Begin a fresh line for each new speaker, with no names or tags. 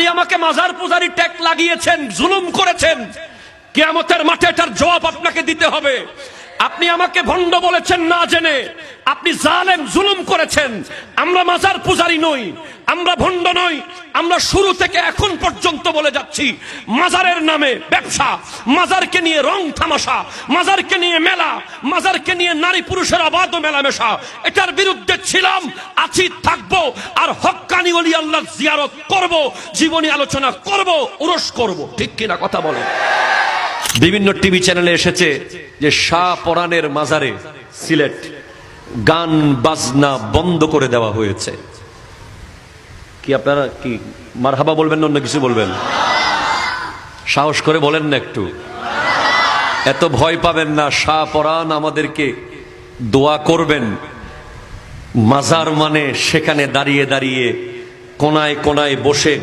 আপনি আমাকে মাজার পূজারি ট্যাগ লাগিয়েছেন, জুলুম করেছেন, কিয়ামতের মাঠে এটার জবাব আপনাকে দিতে হবে। আপনি আমাকে ভণ্ড বলেছেন না জেনে, আপনি জালেম, জুলুম করেছেন। আমরা মাজার পূজারি নই, আমরা ভণ্ড নই। আমরা শুরু থেকে এখন পর্যন্ত বলে যাচ্ছি, মাজারের নামে ব্যবসা, মাজারকে নিয়ে রং তামাশা, মাজারকে নিয়ে মেলা, মাজারকে নিয়ে নারী পুরুষের অবাধ মেলামেশা, এটার বিরুদ্ধে ছিলাম, আছি, থাকবো। আর হক্কানি ওলি আল্লাহ জিয়ারত করব, জীবনী আলোচনা করব, উরস করব। ঠিক কিনা কথা বলে? বিভিন্ন টিভি চ্যানেলে এসেছে যে শাহ পরানের মাজারে সিলেট গান বাজনা বন্ধ করে দেওয়া হয়েছে। কি আপনারা কি মারহাবা বলবেন না অন্য কিছু বলবেন? সাহস করে বলেন না একটু, এত ভয় পাবেন না। শাহ পরান আমাদেরকে দোয়া করবেন। মাজার মানে সেখানে দাঁড়িয়ে দাঁড়িয়ে কোনায় কোনায় বসে